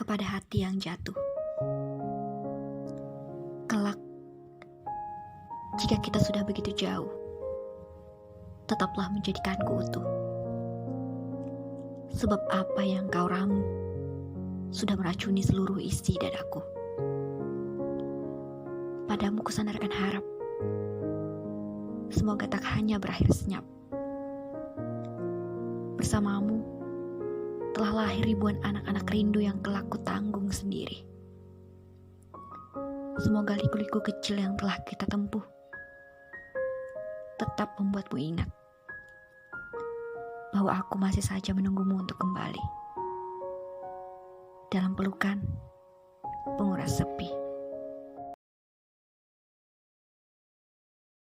kepada hati yang jatuh. Kelak, jika kita sudah begitu jauh, tetaplah menjadikanku utuh. Sebab apa yang kau ramu sudah meracuni seluruh isi dadaku. Padamu kusandarkan harap, semoga tak hanya berakhir senyap. Bersamamu telah lahir ribuan anak-anak rindu yang kelak ku tanggung sendiri. Semoga liku-liku kecil yang telah kita tempuh tetap membuatmu ingat bahwa aku masih saja menunggumu untuk kembali dalam pelukan penguras sepi.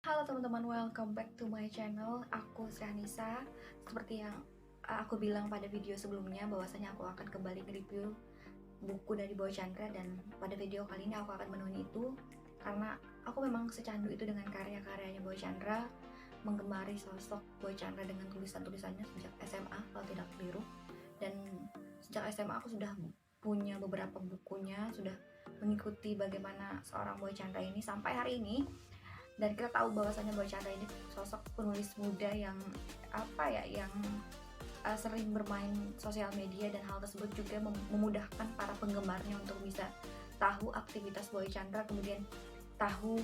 Halo teman-teman, welcome back to my channel. Aku Srihanisa. Seperti yang aku bilang pada video sebelumnya, bahwasanya aku akan kembali nge-review buku dari Boy Chandra, dan pada video kali ini aku akan menuhi itu karena aku memang secandu itu dengan karya-karyanya Boy Chandra, menggemari sosok Boy Chandra dengan tulisan-tulisannya sejak SMA kalau tidak keliru. Dan sejak SMA aku sudah punya beberapa bukunya, sudah mengikuti bagaimana seorang Boy Chandra ini sampai hari ini. Dan kita tahu bahwasanya Boy Chandra ini sosok penulis muda yang sering bermain sosial media, dan hal tersebut juga memudahkan para penggemarnya untuk bisa tahu aktivitas Boy Chandra, kemudian tahu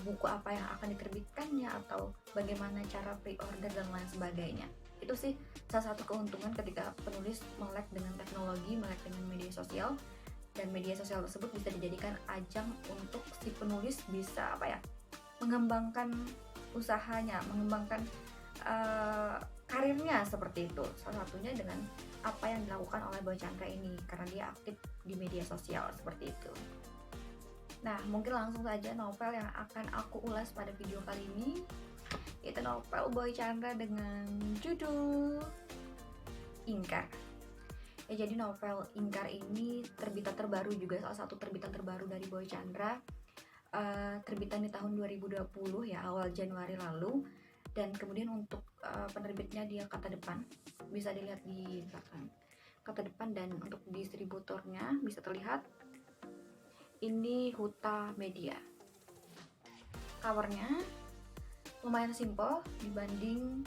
buku apa yang akan diterbitkannya atau bagaimana cara pre-order dan lain sebagainya. Itu sih salah satu keuntungan ketika penulis melek dengan teknologi, melek dengan media sosial, dan media sosial tersebut bisa dijadikan ajang untuk si penulis bisa mengembangkan usahanya, mengembangkan karirnya seperti itu. Salah satunya dengan apa yang dilakukan oleh Boy Chandra ini, karena dia aktif di media sosial seperti itu. Nah, mungkin langsung saja novel yang akan aku ulas pada video kali ini, itu novel Boy Chandra dengan judul Ingkar. Ya, jadi novel Ingkar ini terbitan terbaru juga, salah satu terbitan terbaru dari Boy Chandra, terbitan di tahun 2020 ya, awal Januari lalu. Dan kemudian untuk penerbitnya dia Kata Depan, bisa dilihat di belakang, Kata Depan. Dan untuk distributornya bisa terlihat ini Huta Media. Covernya lumayan simple dibanding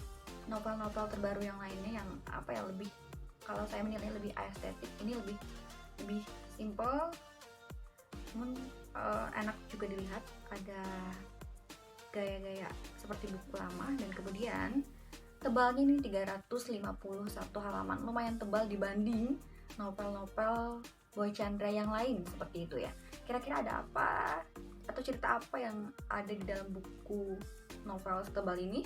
novel-novel terbaru yang lainnya yang lebih, kalau saya menilai lebih estetik. Ini lebih simple, namun enak juga dilihat, ada gaya-gaya seperti buku lama. Dan kemudian tebalnya ini 351 halaman, lumayan tebal dibanding novel-novel Boy Chandra yang lain seperti itu ya. Kira-kira ada apa atau cerita apa yang ada di dalam buku novel setebal ini?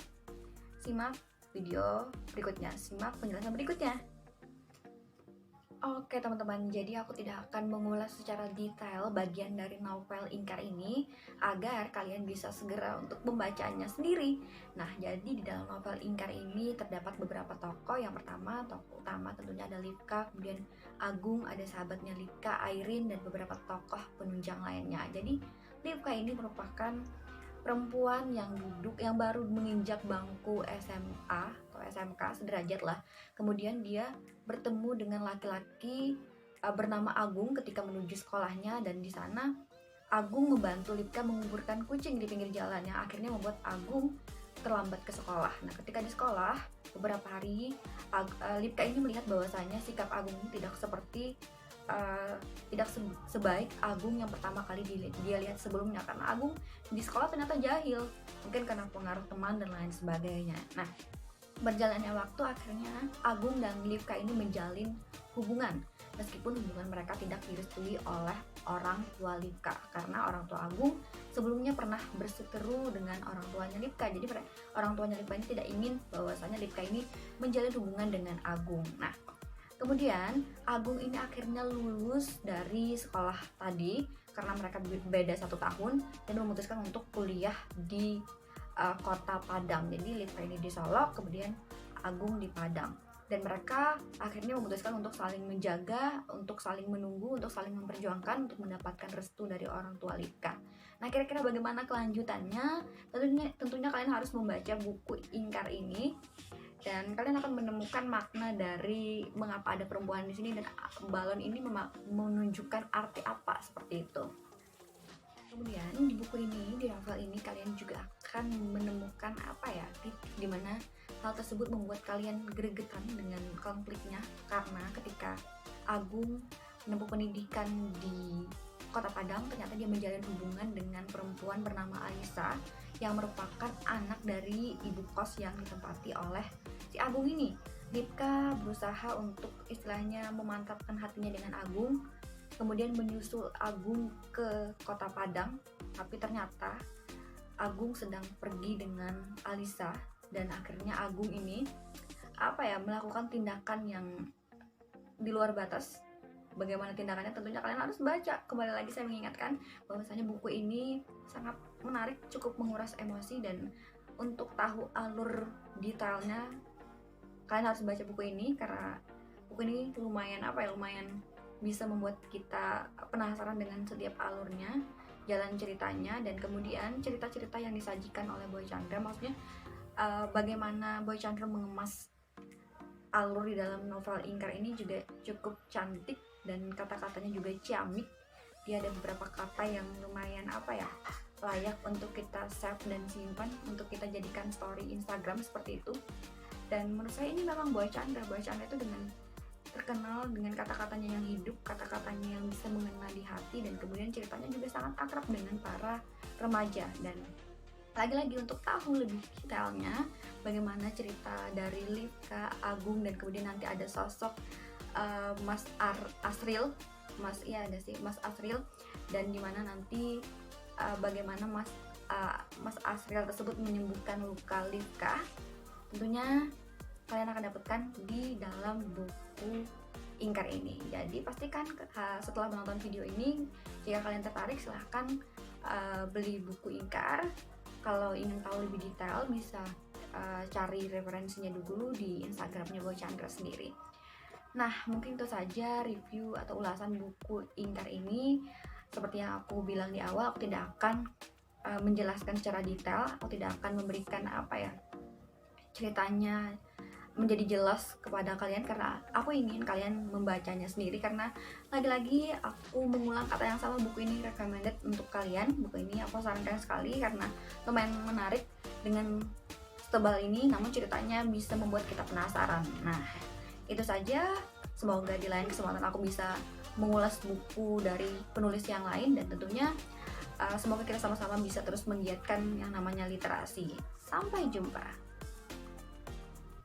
Simak video berikutnya, simak penjelasan berikutnya. Oke teman-teman, jadi aku tidak akan mengulas secara detail bagian dari novel Ingkar ini agar kalian bisa segera untuk membacanya sendiri. Nah, jadi di dalam novel Ingkar ini terdapat beberapa tokoh. Yang pertama, tokoh utama tentunya ada Lipka, kemudian Agung, ada sahabatnya Lipka, Airin, dan beberapa tokoh penunjang lainnya. Jadi Lipka ini merupakan perempuan yang baru menginjak bangku SMA atau SMK sederajat lah. Kemudian dia bertemu dengan laki-laki bernama Agung ketika menuju sekolahnya, dan di sana Agung membantu Lipka menguburkan kucing di pinggir jalan yang akhirnya membuat Agung terlambat ke sekolah. Nah, ketika di sekolah beberapa hari, Lipka ini melihat bahwasanya sikap Agung tidak sebaik Agung yang pertama kali dia lihat sebelumnya, karena Agung di sekolah ternyata jahil, mungkin karena pengaruh teman dan lain sebagainya. Nah, berjalannya waktu akhirnya Agung dan Lipka ini menjalin hubungan, meskipun hubungan mereka tidak direstui oleh orang tua Lipka, karena orang tua Agung sebelumnya pernah berseteru dengan orang tuanya Lipka. Jadi orang tuanya Lipka ini tidak ingin bahwasanya Lipka ini menjalin hubungan dengan Agung. Nah, kemudian Agung ini akhirnya lulus dari sekolah tadi karena mereka beda 1 tahun, dan memutuskan untuk kuliah di kota Padang. Jadi Lipka ini di Solo, kemudian Agung di Padang. Dan mereka akhirnya memutuskan untuk saling menjaga, untuk saling menunggu, untuk saling memperjuangkan untuk mendapatkan restu dari orang tua Lipka. Nah, kira-kira bagaimana kelanjutannya? Tentunya kalian harus membaca buku Ingkar ini. dan kalian akan menemukan makna dari mengapa ada perempuan di sini dan balon ini menunjukkan arti apa seperti itu. Kemudian di buku ini, di novel ini kalian juga akan menemukan titik dimana hal tersebut membuat kalian gregetan dengan konfliknya, karena ketika Agung menempuh pendidikan di Kota Padang, ternyata dia menjalin hubungan dengan perempuan bernama Alisa yang merupakan anak dari ibu kos yang ditempati oleh si Agung ini. Lipka berusaha untuk istilahnya memantapkan hatinya dengan Agung, kemudian menyusul Agung ke Kota Padang, tapi ternyata Agung sedang pergi dengan Alisa dan akhirnya Agung ini melakukan tindakan yang di luar batas. Bagaimana tindakannya tentunya kalian harus baca. Kembali lagi saya mengingatkan bahwasanya buku ini sangat menarik, cukup menguras emosi, dan untuk tahu alur detailnya kalian harus baca buku ini, karena buku ini lumayan bisa membuat kita penasaran dengan setiap alurnya, jalan ceritanya, dan kemudian cerita-cerita yang disajikan oleh Boy Chandra. Maksudnya bagaimana Boy Chandra mengemas alur di dalam novel Ingkar ini juga cukup cantik, dan kata-katanya juga ciamik. Dia ada beberapa kata yang lumayan layak untuk kita save dan simpan untuk kita jadikan story Instagram seperti itu. Dan menurut saya ini memang Boy Chandra itu terkenal dengan kata-katanya yang hidup, kata-katanya yang bisa mengena di hati, dan kemudian ceritanya juga sangat akrab dengan para remaja. Dan lagi-lagi untuk tahu lebih detailnya bagaimana cerita dari Lipka, Agung, dan kemudian nanti ada sosok Mas Asril, Mas Asril, dan dimana nanti bagaimana Mas Asril tersebut menyembuhkan luka Lipka, tentunya kalian akan dapatkan di dalam buku Ingkar ini. Jadi pastikan setelah menonton video ini, jika kalian tertarik silahkan beli buku Ingkar. Kalau ingin tahu lebih detail bisa cari referensinya dulu di Instagramnya Boy Chandra sendiri. Nah, mungkin itu saja review atau ulasan buku Ingkar ini. Seperti yang aku bilang di awal, aku tidak akan menjelaskan secara detail, aku tidak akan memberikan ceritanya menjadi jelas kepada kalian, karena aku ingin kalian membacanya sendiri. Karena lagi-lagi aku mengulang kata yang sama, buku ini recommended untuk kalian. Buku ini aku sarankan sekali karena lumayan menarik, dengan setebal ini namun ceritanya bisa membuat kita penasaran. Nah, itu saja. Semoga di lain kesempatan aku bisa mengulas buku dari penulis yang lain, dan tentunya semoga kita sama-sama bisa terus menggiatkan yang namanya literasi. Sampai jumpa.